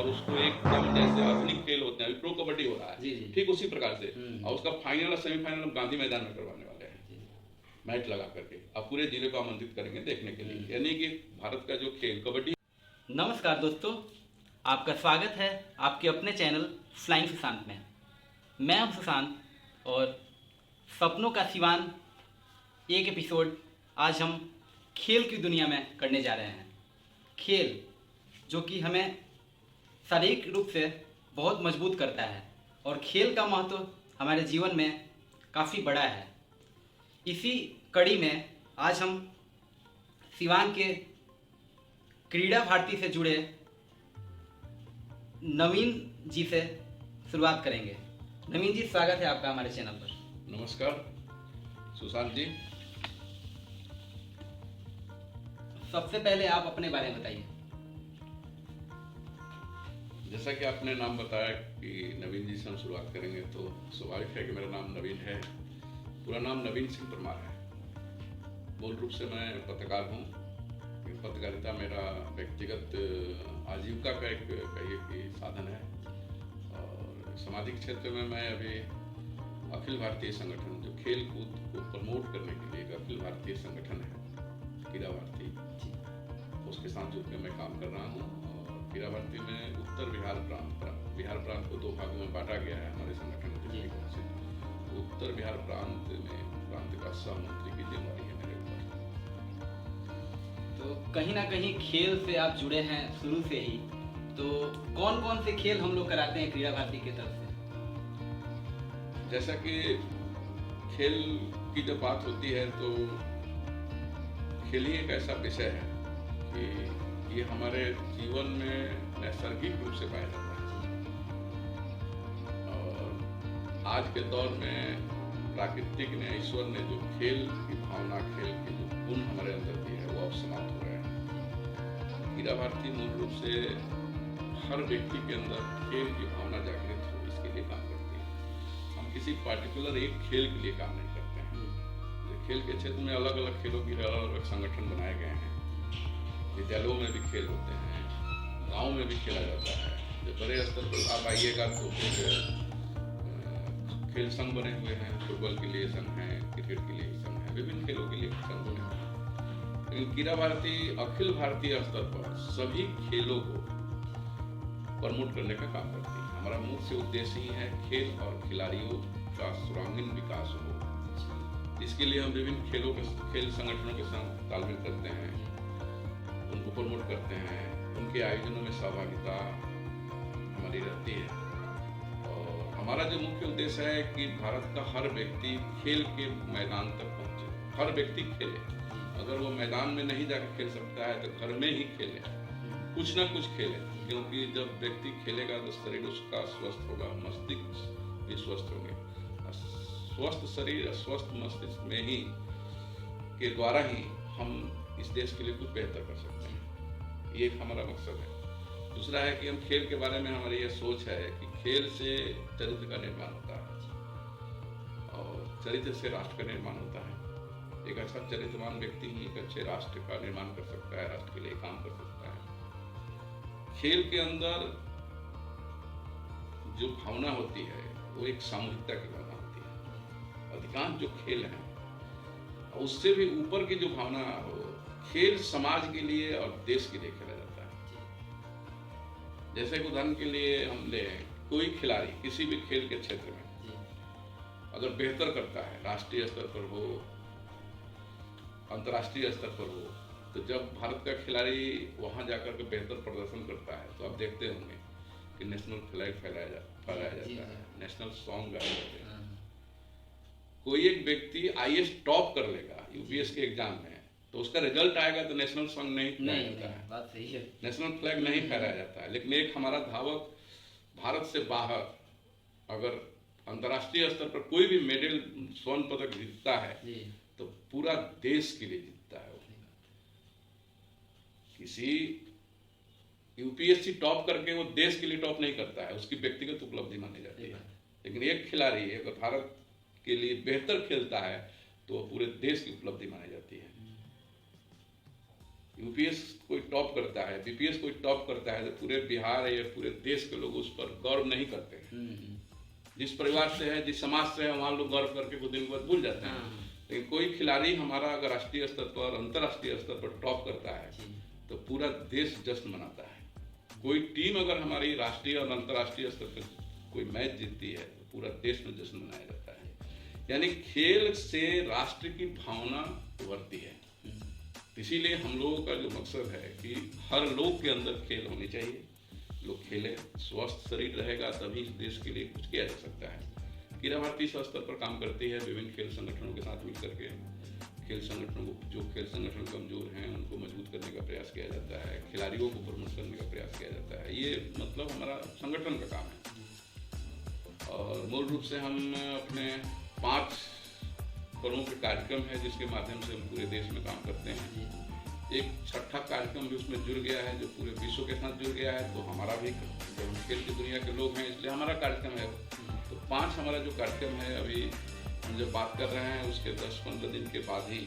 उसको एकदम जैसे आधुनिक खेल होते हैं, अभी प्रो कबड्डी हो रहा जी, है, जी। ठीक उसी प्रकार से। और उसका फाइनल और सेमीफाइनल हम गांधी मैदान में करवाने वाले हैं, जी। मैच लगा करके। अब पूरे जिले को आमंत्रित करेंगे देखने के लिए, यानी कि भारत का जो खेल कबड्डी। नमस्कार दोस्तों, आपका स्वागत है आपके अपने चैनल फ्लाइंग सुशांत में। मैं हूं सुशांत और सपनों का सिवान एक एपिसोड आज हम खेल की दुनिया में करने जा रहे हैं। खेल जो कि हमें शारीरिक रूप से बहुत मजबूत करता है और खेल का महत्व हमारे जीवन में काफ़ी बड़ा है। इसी कड़ी में आज हम सिवान के क्रीड़ा भारती से जुड़े नवीन जी से शुरुआत करेंगे। नवीन जी, स्वागत है आपका हमारे चैनल पर। नमस्कार सुशांत जी। सबसे पहले आप अपने बारे में बताइए। जैसा कि आपने नाम बताया कि नवीन जी से हम शुरुआत करेंगे, तो स्वाभाविक है कि मेरा नाम नवीन है। पूरा नाम नवीन सिंह परमार है। मूल रूप से मैं पत्रकार हूँ। पत्रकारिता मेरा व्यक्तिगत आजीविका का एक कहिए कि साधन है। और सामाजिक क्षेत्र में मैं अभी अखिल भारतीय संगठन, जो खेल कूद को प्रमोट करने के लिए एक अखिल भारतीय संगठन है क्रीड़ा भारती, उसके साथ जुड़ के मैं काम कर रहा हूँ। क्रीड़ा भारती में उत्तर बिहार प्रांत को दो भागों में बांटा गया है हमारे संगठन के दृष्टिकोण से। उत्तर बिहार प्रांत का सह मंत्री की जिम्मेदारी है मेरे ऊपर। तो कहीं ना कहीं खेल से आप जुड़े हैं शुरू से ही, तो कौन कौन से खेल हम लोग कराते हैं क्रीड़ा भारती की तरफ से? जैसा कि खेल की जब बात होती है तो खेल ही एक ऐसा विषय है कि ये हमारे जीवन में नैसर्गिक रूप से पाया जाता है। और आज के दौर में प्राकृतिक ने, ईश्वर ने जो खेल की भावना, खेल के जो गुण हमारे अंदर दिए है, वो अब समाप्त हो रहे हैं। क्रीड़ा भारती मूल रूप से हर व्यक्ति के अंदर खेल की भावना जागृत हो, इसके लिए काम करती है। हम किसी पार्टिकुलर एक खेल के लिए काम नहीं करते हैं। खेल के क्षेत्र में अलग अलग खेलों के अलग अलग संगठन बनाए गए हैं। विद्यालयों में भी खेल होते हैं, गांव में भी खेला जाता है। जब बड़े स्तर पर आप आइएगा तो फिर खेल संघ बने हुए हैं। फुटबॉल के लिए संघ है, क्रिकेट के लिए संघ है, विभिन्न खेलों के लिए संघ बने हुए हैं। लेकिन क्रीड़ा भारती अखिल भारतीय स्तर पर सभी खेलों को प्रमोट करने का काम करती है। हमारा मुख्य उद्देश्य ही है खेल और खिलाड़ियों का सर्वांगीण विकास हो। इसके लिए हम विभिन्न खेल संगठनों के साथ तालमेल करते हैं, उनको प्रमोट करते हैं, उनके आयोजनों में सहभागिता हमारी रहती है। और हमारा जो मुख्य उद्देश्य है कि भारत का हर व्यक्ति खेल के मैदान तक पहुंचे, हर व्यक्ति खेले। अगर वो मैदान में नहीं जाकर खेल सकता है तो घर में ही खेले, कुछ ना कुछ खेले। क्योंकि जब व्यक्ति खेलेगा तो शरीर उसका स्वस्थ होगा, मस्तिष्क भी स्वस्थ होंगे। स्वस्थ शरीर, स्वस्थ मस्तिष्क में ही के द्वारा ही हम इस देश के लिए कुछ बेहतर कर सकते हैं। ये एक हमारा मकसद है। दूसरा है कि हम खेल के बारे में हमारी ये सोच है कि खेल से चरित्र का निर्माण होता है और चरित्र से राष्ट्र का निर्माण होता है। एक अच्छा चरित्रवान व्यक्ति ही एक अच्छे राष्ट्र का निर्माण कर सकता है, राष्ट्र के लिए काम कर सकता है। खेल के अंदर जो भावना होती है वो एक सामूहिकता की भावना होती है। अधिकांश जो खेल हैं उससे भी ऊपर की जो भावना हो, खेल समाज के लिए और देश के लिए खेला जाता है। जैसे कि उदाहरण के लिए हम ले, कोई खिलाड़ी किसी भी खेल के क्षेत्र में अगर बेहतर करता है, राष्ट्रीय स्तर पर हो, अंतर्राष्ट्रीय स्तर पर हो, तो जब भारत का खिलाड़ी वहां जाकर के बेहतर प्रदर्शन करता है तो आप देखते होंगे कि नेशनल फ्लैग फहराया जाता है, नेशनल सॉन्ग गाए जाते हैं। कोई एक व्यक्ति आईएएस टॉप कर लेगा यूपीएस के एग्जाम में, तो उसका रिजल्ट आएगा तो नेशनल सॉन्ग नहीं फहराया जाता है, बात सही है, नेशनल फ्लैग नहीं फहराया जाता है। लेकिन एक हमारा धावक भारत से बाहर अगर अंतर्राष्ट्रीय स्तर पर कोई भी मेडल, स्वर्ण पदक जीतता है तो पूरा देश के लिए जीतता है। किसी यूपीएससी टॉप करके वो देश के लिए टॉप नहीं करता है, उसकी व्यक्तिगत उपलब्धि मानी जाती है। लेकिन एक खिलाड़ी अगर भारत के लिए बेहतर खेलता है तो वो पूरे देश की उपलब्धि मानी जाती है। यूपीएस कोई टॉप करता है, बीपीएस कोई टॉप करता है, तो पूरे बिहार या पूरे देश के लोग उस पर गौरव नहीं करते। जिस परिवार से है, जिस समाज से है, वहाँ लोग गौरव करके कुछ दिन बाद भूल जाते हैं। लेकिन कोई खिलाड़ी हमारा अगर राष्ट्रीय स्तर पर, अंतर्राष्ट्रीय स्तर पर टॉप करता है तो पूरा देश जश्न मनाता है। कोई टीम अगर हमारी राष्ट्रीय और अंतर्राष्ट्रीय स्तर पर कोई मैच जीतती है तो पूरा देश में जश्न मनाया जाता है। यानी खेल से राष्ट्र की भावना उभरती है। इसीलिए हम लोगों का जो मकसद है कि हर लोग के अंदर खेल होनी चाहिए, लोग खेले, स्वस्थ शरीर रहेगा तभी इस देश के लिए कुछ किया जा सकता है। कीरा भारती इस स्तर पर काम करती है, विभिन्न खेल संगठनों के साथ मिल करके खेल संगठनों को, जो खेल संगठन कमजोर हैं उनको मजबूत करने का प्रयास किया जाता है, खिलाड़ियों को प्रमोट करने का प्रयास किया जाता है। ये मतलब हमारा संगठन का काम है। और मूल रूप से हम अपने 5 प्रमुख कार्यक्रम है जिसके माध्यम से हम पूरे देश में काम करते हैं। एक छठा कार्यक्रम भी उसमें जुड़ गया है जो पूरे विश्व के साथ जुड़ गया है, तो हमारा भी, जो हम खेल की दुनिया के लोग हैं इसलिए हमारा कार्यक्रम है। तो 5 हमारा जो कार्यक्रम है, अभी हम जब बात कर रहे हैं उसके 10-15 दिन के बाद ही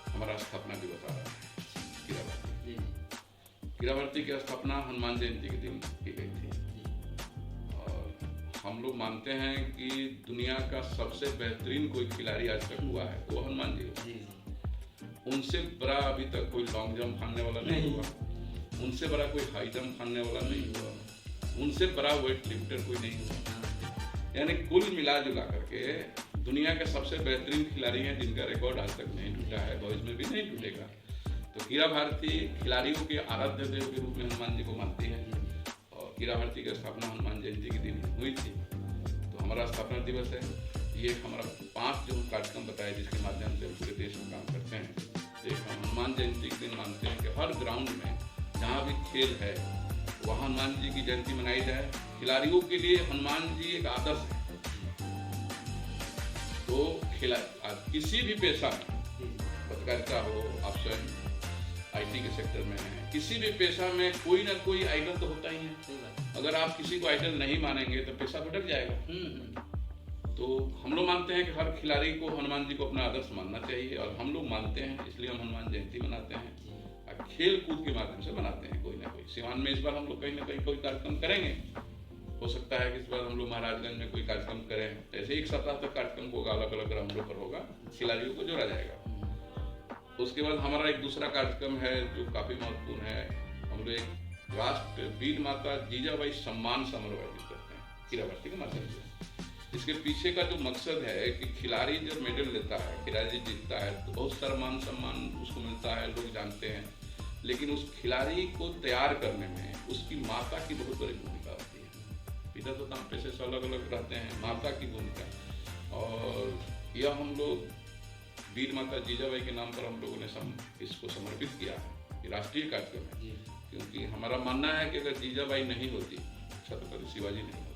हमारा स्थापना दिवस आ रहा है। कीरा भारती, कीरा भारती की स्थापना हनुमान जयंती के दिन की गई थी। और हम लोग मानते हैं कि दुनिया का सबसे बेहतरीन कोई खिलाड़ी आज तक हुआ है तो वो हनुमान जी। उनसे बड़ा अभी तक कोई लॉन्ग जंप फाड़ने वाला नहीं हुआ, उनसे बड़ा कोई हाई जंप फाड़ने वाला नहीं हुआ, उनसे बड़ा वेट लिफ्टर कोई नहीं हुआ। यानी कुल मिला जुला करके दुनिया के सबसे बेहतरीन खिलाड़ी हैं जिनका रिकॉर्ड आज तक नहीं टूटा है, भविष्य में भी नहीं टूटेगा। तो कीरा भारती खिलाड़ियों के आराध्य देव के रूप में हनुमान जी को मानती है और कीरा भारती की स्थापना हनुमान जयंती के दिन हुई थी। तो हमारा स्थापना दिवस है। ये हमारा 5 जो कार्यक्रम बताया जिसके माध्यम से हम पूरे देश में काम करते हैं। एक हम हनुमान जयंती के दिन मानते हैं कि हर ग्राउंड में जहाँ भी खेल है वहाँ हनुमान जी की जयंती मनाई जाए। खिलाड़ियों के लिए हनुमान जी एक आदर्श है। तो किसी भी पेशा में, पत्रकारिता हो, आप स्वयं IT के सेक्टर में हैं, किसी भी पेशा में कोई ना कोई आइडल तो होता ही है। अगर आप किसी को आइडल नहीं मानेंगे तो पेशा भटक जाएगा। तो हम लोग मानते हैं कि हर खिलाड़ी को हनुमान जी को अपना आदर्श मानना चाहिए और हम लोग मानते हैं, इसलिए हम हनुमान जयंती मनाते हैं। खेल कूद के माध्यम से मनाते हैं कोई ना कोई। सिवान में इस बार हम लोग कहीं ना कहीं कोई कार्यक्रम करेंगे। हो सकता है कि इस बार हम लोग महाराजगंज में कोई कार्यक्रम करें। ऐसे 1 सप्ताह तक कार्यक्रम होगा, अलग अलग ग्राउंडों पर होगा, खिलाड़ियों को जोड़ा जाएगा। उसके बाद हमारा एक दूसरा कार्यक्रम है जो काफ़ी महत्वपूर्ण है। हम लोग एक राष्ट्र वीर माता जीजाबाई सम्मान समारोह आयोजित करते हैं कीरा भारती के माध्यम से। इसके पीछे का जो मकसद है कि खिलाड़ी जब मेडल लेता है, खिलाड़ी जीतता है तो बहुत सारा मान सम्मान उसको मिलता है, लोग जानते हैं। लेकिन उस खिलाड़ी को तैयार करने में उसकी माता की बहुत बड़ी भूमिका होती है। पिता तो काम पेशे से अलग अलग रहते हैं, माता की भूमिका। और यह हम लोग वीर माता जीजाबाई के नाम पर हम लोगों ने इसको समर्पित किया है। ये राष्ट्रीय कार्यक्रम है क्योंकि हमारा मानना है कि अगर जीजाबाई नहीं होती, छत्रपति शिवाजी नहीं होते,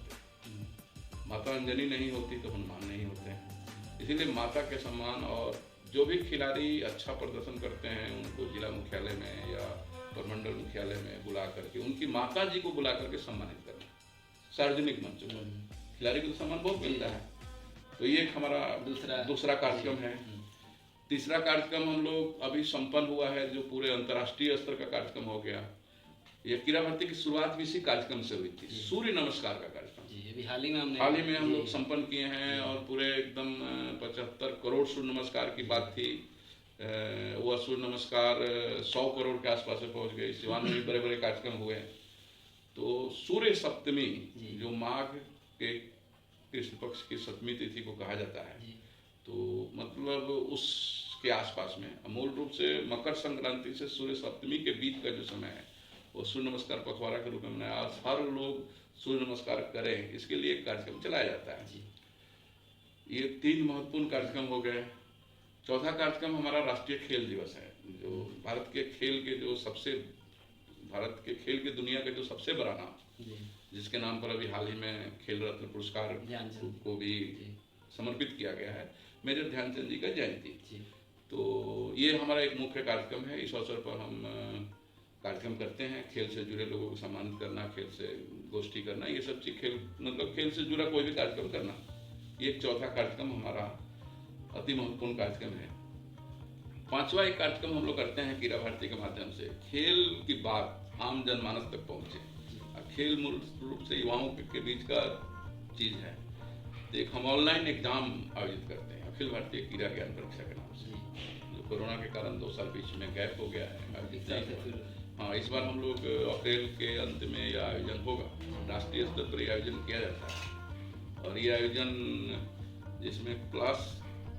माता अंजनी नहीं होती तो हनुमान नहीं होते। इसीलिए माता के सम्मान, और जो भी खिलाड़ी अच्छा प्रदर्शन करते हैं उनको जिला मुख्यालय में या प्रमंडल मुख्यालय में बुला करके उनकी माता जी को बुला करके सम्मानित करना, सार्वजनिक मंचों पर खिलाड़ी को तो सम्मान बहुत मिलता है। तो ये एक हमारा दूसरा कार्यक्रम है। तीसरा कार्यक्रम हम लोग अभी संपन्न हुआ है जो पूरे अंतर्राष्ट्रीय स्तर का कार्यक्रम हो गया। ये कीरा भारती की शुरुआत भी इसी कार्यक्रम से हुई थी, सूर्य नमस्कार का कार्यक्रम। अभी हाल ही में हम लोग संपन्न किए हैं और पूरे एकदम 75 करोड़ सूर्य नमस्कार की बात थी। वह सूर्य नमस्कार 100 करोड़ के आसपास से पहुंच गई। सिवान में भी बड़े बड़े कार्यक्रम हुए। तो सूर्य सप्तमी जो माघ के कृष्ण पक्ष की 7वीं तिथि को कहा जाता है, तो मतलब उसके आसपास में मूल रूप से मकर संक्रांति से सूर्य सप्तमी के बीच का जो समय है वो सूर्य नमस्कार पखवाड़ा के रूप में मनाया। हर लोग सूर्य नमस्कार करें, इसके लिए एक कार्यक्रम चलाया जाता है। ये 3 महत्वपूर्ण कार्यक्रम हो गए। चौथा कार्यक्रम हमारा राष्ट्रीय खेल दिवस है, जो भारत के खेल के दुनिया के जो सबसे बड़ा नाम, जिसके नाम पर अभी हाल ही में खेल रत्न पुरस्कार को भी समर्पित किया गया है, मेजर ध्यानचंद जी का जयंती। तो ये हमारा एक मुख्य कार्यक्रम है। इस अवसर पर हम कार्यक्रम करते हैं, खेल से जुड़े लोगों को सम्मानित करना, खेल से गोष्ठी करना, ये सब चीज खेल से जुड़ा कोई भी कार्यक्रम करना, ये एक चौथा कार्यक्रम हमारा अति महत्वपूर्ण कार्यक्रम है। पांचवा एक कार्यक्रम हम लोग करते हैं क्रीड़ा भारती के माध्यम से, खेल की बात आम जनमानस तक पहुंचे। खेल मूल रूप से युवाओं के बीच का चीज है। तो एक हम ऑनलाइन एग्जाम आयोजित करते हैं अखिल भारतीय क्रीड़ा ज्ञान परीक्षा के नाम से, जो कोरोना के कारण 2 साल बीच में गैप हो गया है, आयोजित नहीं हुआ। हाँ, इस बार हम लोग अप्रैल के अंत में यह आयोजन होगा। राष्ट्रीय स्तर पर यह आयोजन किया जाता है और ये आयोजन जिसमें क्लास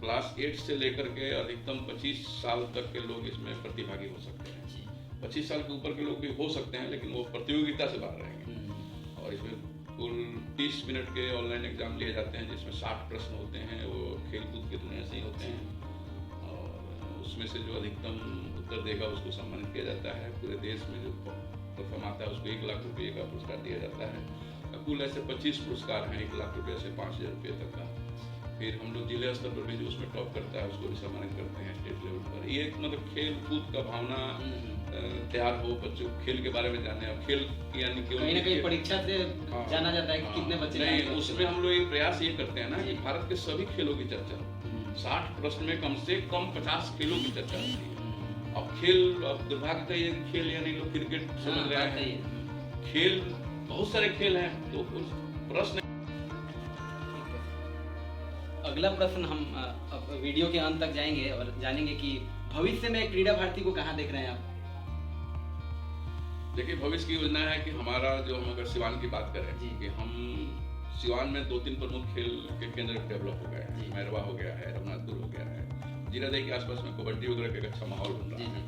8 से लेकर के अधिकतम 25 साल तक के लोग इसमें प्रतिभागी हो सकते हैं। 25 साल के ऊपर के लोग भी हो सकते हैं, लेकिन वो प्रतियोगिता से बाहर रहेंगे। और इसमें कुल 30 मिनट के ऑनलाइन एग्जाम लिए जाते हैं, जिसमें 60 प्रश्न होते हैं, वो खेलकूद की दुनिया से ही होते हैं। और उसमें से जो अधिकतम उत्तर देगा उसको सम्मानित किया जाता है। पूरे देश में जो परफॉर्म आता है उसको 1 लाख रुपये का पुरस्कार दिया जाता है। कुल ऐसे 25 पुरस्कार हैं, 1 लाख रुपये से 5,000 रुपये तक का। फिर हम लोग जिले स्तर पर भी जो उसमें टॉप करता है उसको भी सम्मानित करते हैं स्टेट लेवल पर। ये मतलब खेल कूद का भावना तैयार हो, बच्चों खेल के बारे में जाने। अब खेल यानी कि कहीं ना कहीं परीक्षा से जाना जाता है कि कितने बच्चे नहीं, उसमें हम लोग एक प्रयास ये करते हैं ना कि भारत के सभी खेलों की चर्चा, 60 प्रश्न में कम से कम 50 खेलों की चर्चा होती है। अब खेल, अब दुर्भाग्य का ये खेल यानी लोग क्रिकेट समझ रहे हैं, खेल बहुत सारे खेल हैं, तो प्रश्न। अगला प्रश्न हम अब वीडियो के अंत तक जाएंगे और जानेंगे कि भविष्य में क्रीड़ा भारती को कहाँ देख रहे हैं आप? देखिए, भविष्य की योजना है कि हमारा जो, हम अगर सिवान की बात करें कि हम सिवान में 2-3 प्रमुख खेल के केंद्र डेवलप हो गए हैं। मैरवा हो गया है, रघुनाथपुर हो गया है, जीरादेई के आसपास में कबड्डी वगैरह का एक अच्छा माहौल बन रहा है।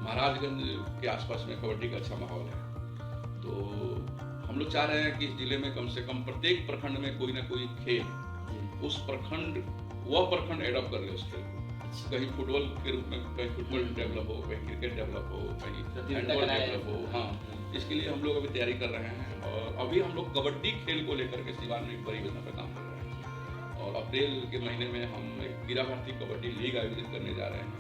महाराजगंज के आसपास में कबड्डी का अच्छा माहौल है। तो हम लोग चाह रहे हैं कि इस जिले में कम से कम प्रत्येक प्रखंड में कोई ना कोई खेल, उस प्रखंड वह प्रखंड एडॉप्ट कर ले उस खेल को। कहीं फुटबॉल के रूप में, कहीं फुटबॉल डेवलप हो, कहीं क्रिकेट डेवलप हो, कहीं हैंडबॉल डेवलप हो। हाँ, इसके लिए हम लोग अभी तैयारी कर रहे हैं। और अभी हम लोग कबड्डी खेल को लेकर के सिवान में एक बड़ी योजना पर काम कर रहे हैं। और अप्रैल के महीने में हम एक क्रीड़ा भारती कबड्डी लीग आयोजित करने जा रहे हैं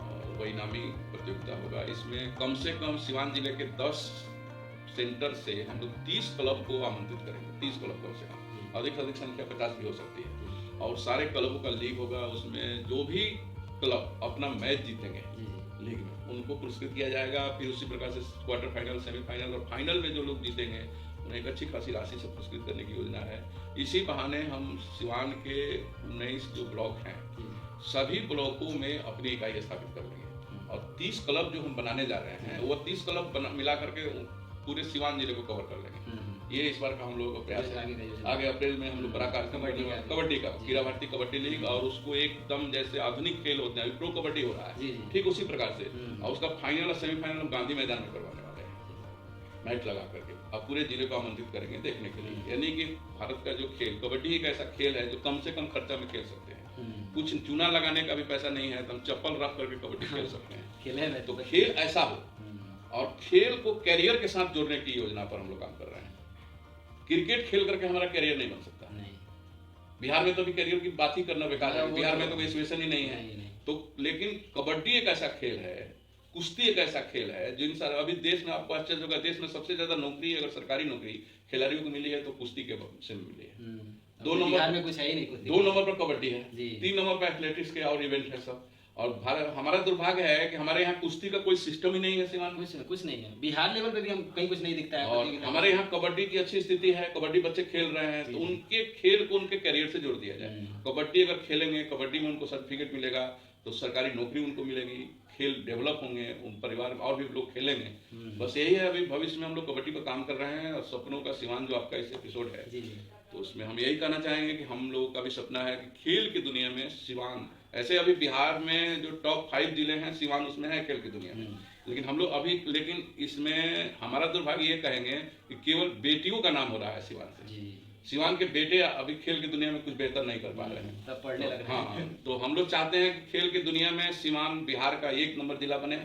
और वही नामी प्रतियोगिता होगा। इसमें कम से कम सिवान जिले के 10 सेंटर से हम लोग 30 क्लब को आमंत्रित करेंगे। 30 क्लब कम से कम, अधिक से अधिक संख्या 50 भी हो सकती है। और सारे क्लबों का लीग होगा। उसमें जो भी क्लब अपना मैच जीतेंगे लीग में, उनको पुरस्कृत किया जाएगा। फिर उसी प्रकार से क्वार्टर फाइनल, सेमीफाइनल और फाइनल में जो लोग जीतेंगे उन्हें एक अच्छी खासी राशि से पुरस्कृत करने की योजना है। इसी बहाने हम सिवान के 19 जो ब्लॉक हैं, सभी ब्लॉकों में अपनी इकाई स्थापित कर लेंगे। और 30 क्लब जो हम बनाने जा रहे हैं, वो 30 क्लब मिला करके पूरे सिवान जिले को कवर कर लेंगे। ये इस बार का हम लोगों का प्रयास है। आगे अप्रैल में हम लोग बड़ा कार्यक्रम कबड्डी का, क्रीड़ा भारती कबड्डी लीग, और उसको एकदम जैसे आधुनिक खेल होते हैं, प्रो कबड्डी हो रहा है, ठीक उसी प्रकार से। और उसका फाइनल और सेमीफाइनल गांधी मैदान में करवाने वाले हैं, मैच लगा करके। अब पूरे जिले को आमंत्रित करेंगे देखने के लिए। यानी कि भारत का जो खेल, कबड्डी एक ऐसा खेल है जो कम से कम खर्चा में खेल सकते हैं। कुछ चूना लगाने का भी पैसा नहीं है, तो हम चप्पल रख करके कबड्डी खेल सकते हैं। तो खेल ऐसा हो, और खेल को कैरियर के साथ जोड़ने की योजना पर हम लोग काम कर रहे हैं। क्रिकेट खेल करके हमारा कैरियर नहीं बन सकता। बिहार में तो अभी कैरियर की बात ही करना बेकार है, बिहार में तो कोई सिचुएशन ही नहीं है। तो लेकिन कबड्डी एक ऐसा खेल है, कुश्ती एक ऐसा खेल है जिन सारे अभी देश में, आपको आश्चर्य होगा, देश में सबसे ज्यादा नौकरी, अगर सरकारी नौकरी खिलाड़ियों को मिली है तो कुश्ती के से मिली है। 2 नंबर में कुछ है ही नहीं, 2 नंबर पर कबड्डी है, 3 नंबर पर एथलेटिक्स के और इवेंट है सब। और हमारा दुर्भाग्य है कि हमारे यहाँ कुश्ती का कोई सिस्टम ही नहीं है सिवान में। कुछ नहीं है, बिहार लेवल पे भी हम कहीं कुछ नहीं दिखता है। और हमारे यहाँ कबड्डी की अच्छी स्थिति है, कबड्डी बच्चे खेल रहे हैं, तो उनके खेल को उनके करियर से जोड़ दिया जाए। कबड्डी अगर खेलेंगे, कबड्डी में उनको सर्टिफिकेट मिलेगा, तो सरकारी नौकरी उनको मिलेगी, खेल डेवलप होंगे, उन परिवार में और भी लोग खेलेंगे। बस यही है, अभी भविष्य में हम लोग कबड्डी पर काम कर रहे हैं। और सपनों का सिवान जो आपका इस एपिसोड है, तो उसमें हम यही कहना चाहेंगे कि हम लोगों का भी सपना है कि खेल की दुनिया में सिवान, ऐसे अभी बिहार में जो टॉप 5 जिले हैं, सिवान उसमें है खेल की दुनिया में। लेकिन हम लोग अभी, लेकिन इसमें हमारा दुर्भाग्य ये कहेंगे कि केवल बेटियों का नाम हो रहा है सिवान से। सिवान के बेटे अभी खेल की दुनिया में कुछ बेहतर नहीं कर पा रहे हैं, सब पढ़ने लग रहे हैं। हाँ, तो हम लोग चाहते हैं कि खेल की दुनिया में सिवान बिहार का 1 नंबर जिला बने।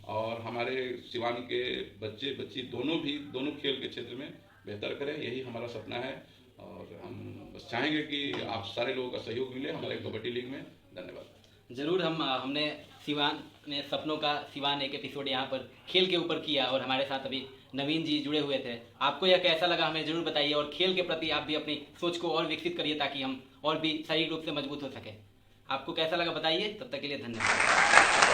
और हमारे सिवान के बच्चे बच्ची दोनों खेल के क्षेत्र में बेहतर करें, यही हमारा सपना है। और हम बस चाहेंगे कि आप सारे लोगों का सहयोग मिले हमारे कबड्डी लीग में। धन्यवाद। जरूर, हमने सिवान में सपनों का सिवान एक एपिसोड यहाँ पर खेल के ऊपर किया, और हमारे साथ अभी नवीन जी जुड़े हुए थे। आपको यह कैसा लगा हमें जरूर बताइए, और खेल के प्रति आप भी अपनी सोच को और विकसित करिए ताकि हम और भी शारीरिक रूप से मजबूत हो सके। आपको कैसा लगा बताइए। तब तक के लिए धन्यवाद।